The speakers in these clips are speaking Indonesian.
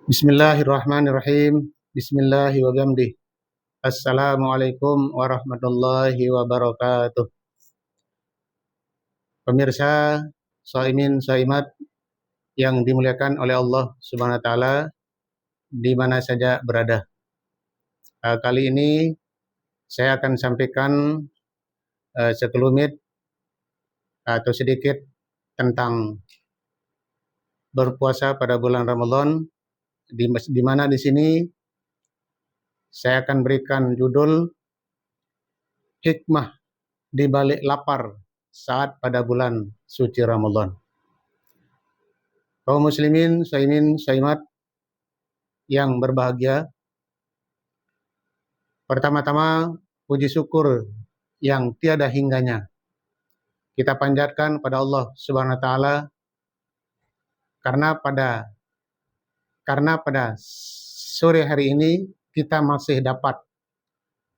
Bismillahirrahmanirrahim. Bismillahirrahmanirrahim. Assalamualaikum warahmatullahi wabarakatuh. Pemirsa, shaimin, shaimat yang dimuliakan oleh Allah Subhanahu wa taala di mana saja berada. Kali ini saya akan sampaikan sekelumit atau sedikit tentang berpuasa pada bulan Ramadan, di mana di sini saya akan berikan judul hikmah di balik lapar saat pada bulan suci Ramadan. Kaum muslimin, shaimin, shaimat yang berbahagia, pertama-tama puji syukur yang tiada hingganya kita panjatkan pada Allah Subhanahu wa taala karena pada sore hari ini kita masih dapat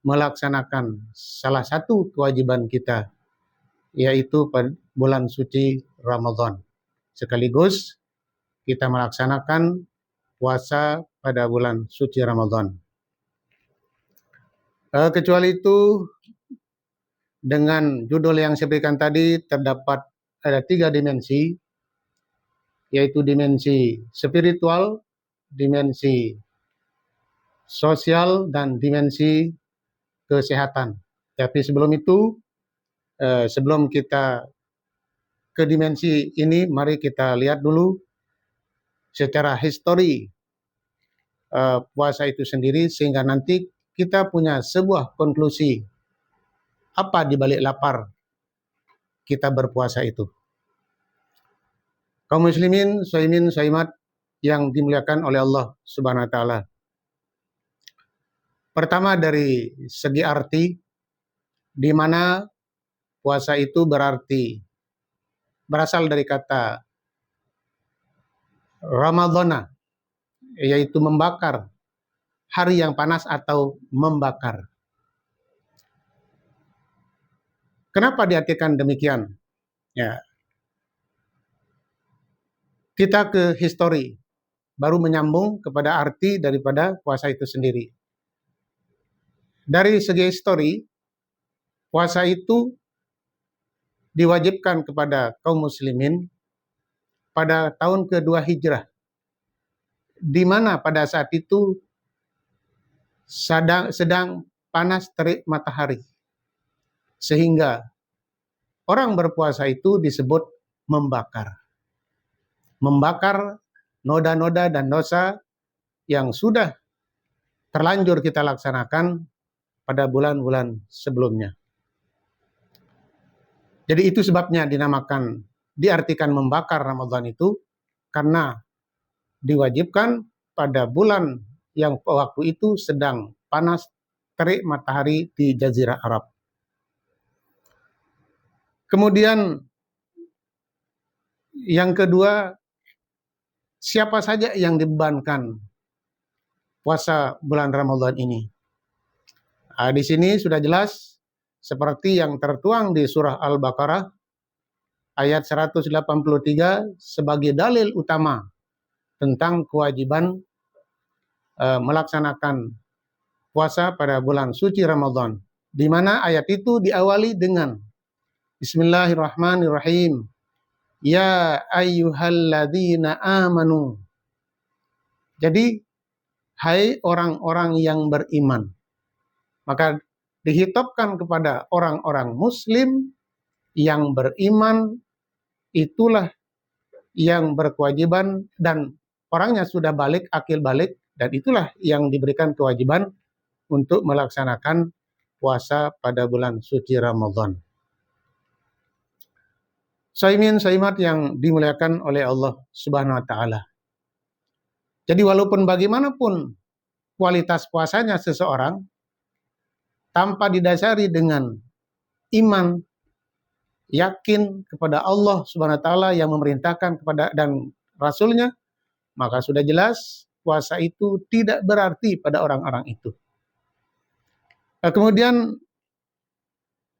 melaksanakan salah satu kewajiban kita, yaitu pada bulan suci Ramadan. Sekaligus kita melaksanakan puasa pada bulan suci Ramadan. Kecuali itu, dengan judul yang saya berikan tadi terdapat ada 3 dimensi, yaitu dimensi spiritual, dimensi sosial, dan dimensi kesehatan. Tapi sebelum itu, sebelum kita ke dimensi ini, mari kita lihat dulu secara histori puasa itu sendiri, sehingga nanti kita punya sebuah konklusi apa di balik lapar kita berpuasa itu. Kaum muslimin, shaimin, shaimat yang dimuliakan oleh Allah Subhanahu wa taala. Pertama, dari segi arti, di mana puasa itu berasal dari kata Ramadhana, yaitu membakar, hari yang panas atau membakar. Kenapa diartikan demikian? Ya, kita ke histori, baru menyambung kepada arti daripada puasa itu sendiri. Dari segi histori, puasa itu diwajibkan kepada kaum muslimin pada tahun kedua Hijrah, di mana pada saat itu sedang panas terik matahari, sehingga orang berpuasa itu disebut membakar noda-noda dan dosa yang sudah terlanjur kita laksanakan pada bulan-bulan sebelumnya. Jadi itu sebabnya diartikan membakar Ramadan itu, karena diwajibkan pada bulan yang waktu itu sedang panas terik matahari di Jazirah Arab. Kemudian yang kedua, siapa saja yang dibebankan puasa bulan Ramadan ini? Di sini sudah jelas seperti yang tertuang di surah Al-Baqarah ayat 183 sebagai dalil utama tentang kewajiban melaksanakan puasa pada bulan suci Ramadan, di mana ayat itu diawali dengan Bismillahirrahmanirrahim. Ya ayyuhalladzina amanu. Jadi, hai orang-orang yang beriman. Maka dihitopkan kepada orang-orang muslim yang beriman, itulah yang berkewajiban, dan orangnya sudah akil balik, dan itulah yang diberikan kewajiban untuk melaksanakan puasa pada bulan suci Ramadan. Shaimin, shaimat yang dimuliakan oleh Allah Subhanahu wa taala. Jadi walaupun bagaimanapun kualitas puasanya seseorang, tanpa didasari dengan iman, yakin kepada Allah Subhanahu wa taala yang memerintahkan kepada dan Rasulnya, maka sudah jelas puasa itu tidak berarti pada orang-orang itu. Kemudian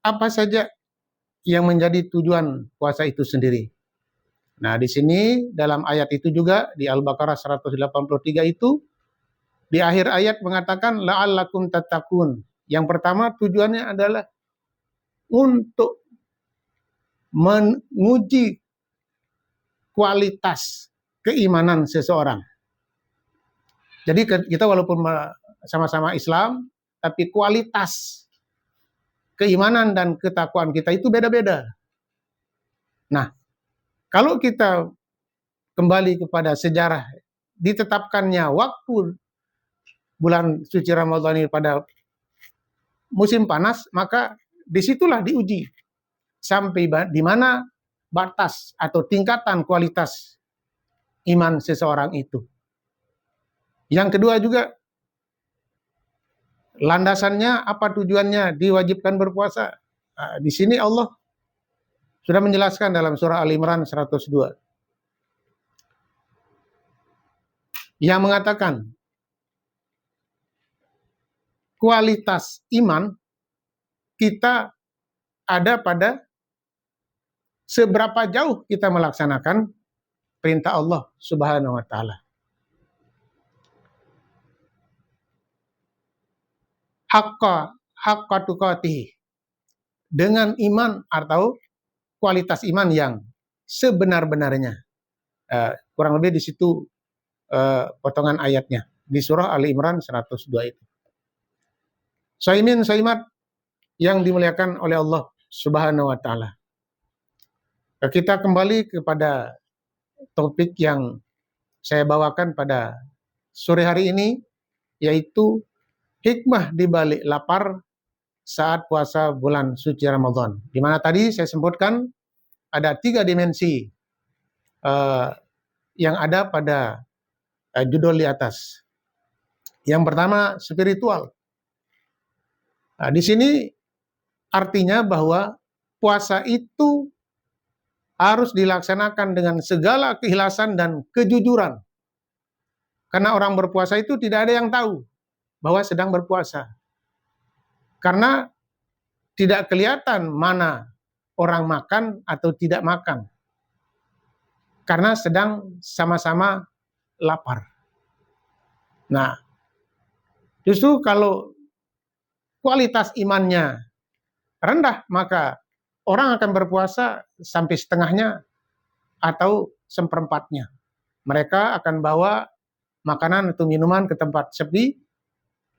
apa saja yang menjadi tujuan puasa itu sendiri? Nah, di sini dalam ayat itu juga di Al-Baqarah 183 itu di akhir ayat mengatakan la'allakum tattaqun. Yang pertama tujuannya adalah untuk menguji kualitas keimanan seseorang. Jadi kita walaupun sama-sama Islam, tapi kualitas keimanan dan ketakwaan kita itu beda-beda. Nah, kalau kita kembali kepada sejarah ditetapkannya waktu bulan suci Ramadan ini pada musim panas, maka disitulah diuji sampai di mana batas atau tingkatan kualitas iman seseorang itu. Yang kedua juga, landasannya apa tujuannya diwajibkan berpuasa? Nah, di sini Allah sudah menjelaskan dalam surah Al-Imran 102 yang mengatakan kualitas iman kita ada pada seberapa jauh kita melaksanakan perintah Allah Subhanahu wa taala. Haqqa tuqatih, dengan iman atau kualitas iman yang sebenar-benarnya. Kurang lebih di situ potongan ayatnya di surah Ali Imran 102 itu. Saimin saimat yang dimuliakan oleh Allah Subhanahu wa taala. Kita kembali kepada topik yang saya bawakan pada sore hari ini, yaitu hikmah di balik lapar saat puasa bulan suci Ramadan. Di mana tadi saya sebutkan ada 3 dimensi yang ada pada judul di atas. Yang pertama spiritual. Nah, di sini artinya bahwa puasa itu harus dilaksanakan dengan segala keikhlasan dan kejujuran. Karena orang berpuasa itu tidak ada yang tahu bahwa sedang berpuasa. Karena tidak kelihatan mana orang makan atau tidak makan. Karena sedang sama-sama lapar. Nah, justru kalau kualitas imannya rendah, maka orang akan berpuasa sampai setengahnya atau seperempatnya. Mereka akan bawa makanan atau minuman ke tempat sepi,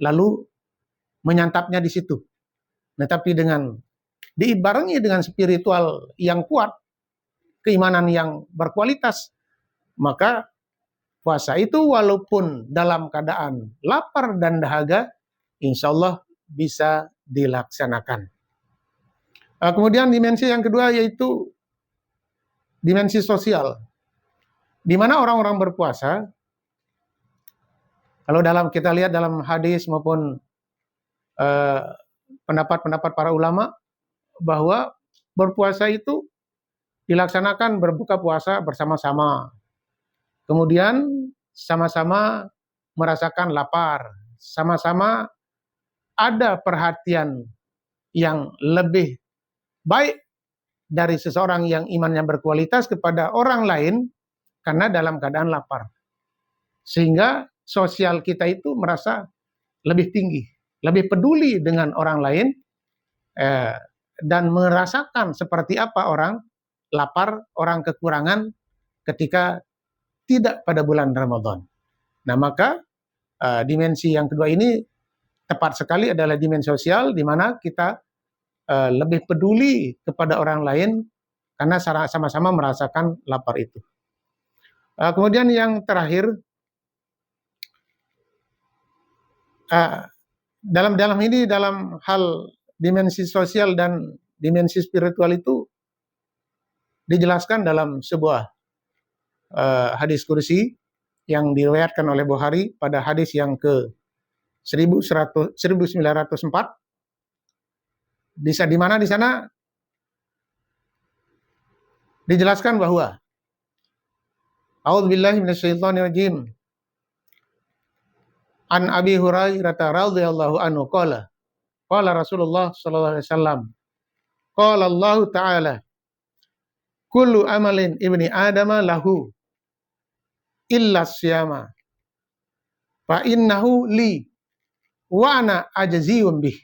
lalu menyantapnya di situ. Nah, tapi dengan dibarengi dengan spiritual yang kuat, keimanan yang berkualitas, maka puasa itu walaupun dalam keadaan lapar dan dahaga, insya Allah bisa dilaksanakan. Kemudian dimensi yang kedua yaitu dimensi sosial, di mana orang-orang berpuasa, kalau kita lihat dalam hadis maupun pendapat-pendapat para ulama, bahwa berpuasa itu dilaksanakan berbuka puasa bersama-sama. Kemudian sama-sama merasakan lapar, sama-sama ada perhatian yang lebih baik dari seseorang yang imannya berkualitas kepada orang lain karena dalam keadaan lapar. Sehingga sosial kita itu merasa lebih tinggi, lebih peduli dengan orang lain, dan merasakan seperti apa orang lapar, orang kekurangan ketika tidak pada bulan Ramadan. Nah, maka dimensi yang kedua ini tepat sekali adalah dimensi sosial, di mana kita lebih peduli kepada orang lain karena sama-sama merasakan lapar itu. Kemudian yang terakhir, dalam hal dimensi sosial dan dimensi spiritual itu dijelaskan dalam sebuah hadis kursi yang diriwayatkan oleh Bukhari pada hadis yang ke 1904, di mana di sana dijelaskan bahwa A'udzubillahi minasyaitonirrajim. An Abi Hurairah radhiyallahu anhu qala Rasulullah sallallahu alaihi wasallam qala Allah taala kullu amalin ibni adama lahu illa syama fa innahu li wa ana ajziyun bih.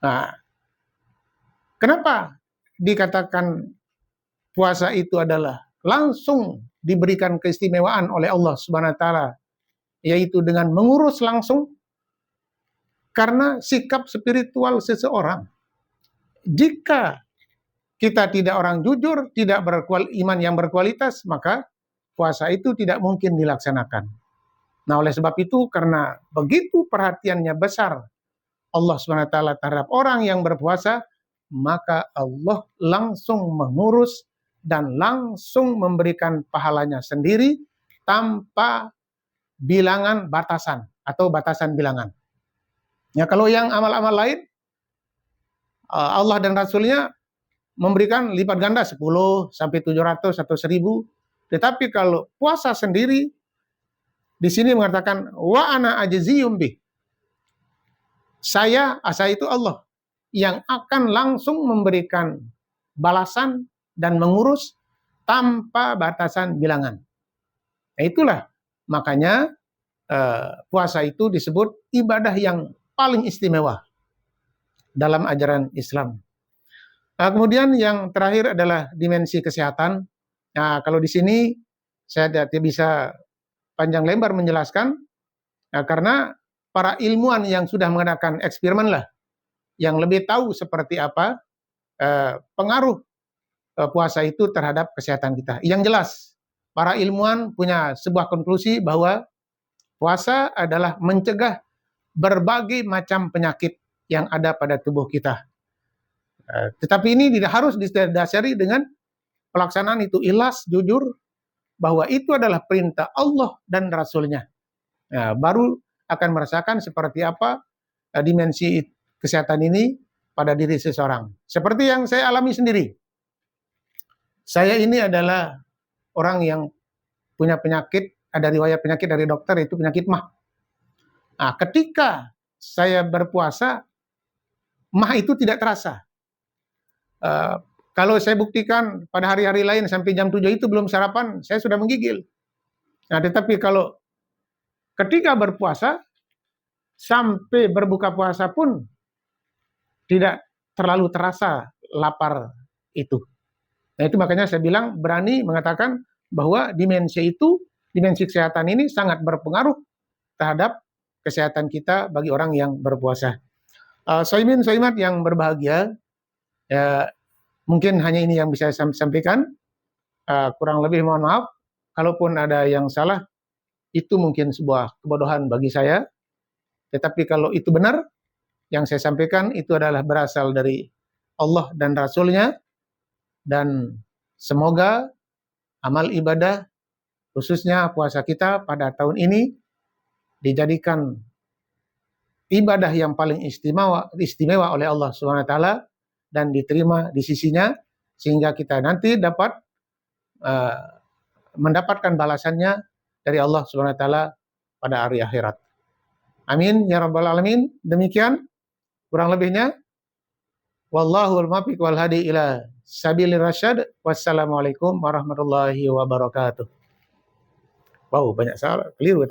Nah, kenapa dikatakan puasa itu adalah langsung diberikan keistimewaan oleh Allah Subhanahu wa taala, yaitu dengan mengurus langsung? Karena sikap spiritual seseorang. Jika kita tidak orang jujur, tidak iman yang berkualitas, maka puasa itu tidak mungkin dilaksanakan. Nah, oleh sebab itu, karena begitu perhatiannya besar Allah SWT terhadap orang yang berpuasa, maka Allah langsung mengurus dan langsung memberikan pahalanya sendiri tanpa bilangan batasan atau batasan bilangan. Ya, kalau yang amal-amal lain, Allah dan Rasulnya memberikan lipat ganda 10 sampai 700 atau 1000. Tetapi kalau puasa sendiri, di sini mengatakan wa ana ajziyum bih. Saya itu Allah yang akan langsung memberikan balasan dan mengurus tanpa batasan bilangan. Nah, itulah makanya puasa itu disebut ibadah yang paling istimewa dalam ajaran Islam. Kemudian yang terakhir adalah dimensi kesehatan. Nah, kalau di sini saya tidak bisa panjang lebar menjelaskan, karena para ilmuwan yang sudah mengadakan eksperimen lah, yang lebih tahu seperti apa pengaruh puasa itu terhadap kesehatan kita. Yang jelas, para ilmuwan punya sebuah konklusi bahwa puasa adalah mencegah berbagai macam penyakit yang ada pada tubuh kita. Tetapi ini tidak harus didasari dengan pelaksanaan itu ikhlas, jujur, bahwa itu adalah perintah Allah dan Rasul-Nya. Baru akan merasakan seperti apa dimensi kesehatan ini pada diri seseorang. Seperti yang saya alami sendiri. Saya ini adalah orang yang punya penyakit, ada riwayat penyakit dari dokter, itu penyakit MAH. Nah, ketika saya berpuasa, MAH itu tidak terasa. Kalau saya buktikan pada hari-hari lain sampai jam 7 itu belum sarapan, saya sudah menggigil. Nah, tetapi kalau ketika berpuasa, sampai berbuka puasa pun tidak terlalu terasa lapar itu. Nah, itu makanya saya bilang berani mengatakan bahwa dimensi kesehatan ini sangat berpengaruh terhadap kesehatan kita bagi orang yang berpuasa. Shaimin Shaimat yang berbahagia, ya, mungkin hanya ini yang bisa saya sampaikan. Kurang lebih mohon maaf. Kalaupun ada yang salah, itu mungkin sebuah kebodohan bagi saya. Tetapi kalau itu benar, yang saya sampaikan itu adalah berasal dari Allah dan Rasul-Nya. Dan semoga amal ibadah, khususnya puasa kita pada tahun ini, dijadikan ibadah yang paling istimewa oleh Allah SWT dan diterima di sisinya, sehingga kita nanti dapat mendapatkan balasannya dari Allah SWT pada hari akhirat. Amin ya rabbal alamin. Demikian kurang lebihnya. Wallahul muwaffiq wal hadi ila sabilir rasyad. Wassalamualaikum warahmatullahi wabarakatuh. Wow, banyak salah, keliru.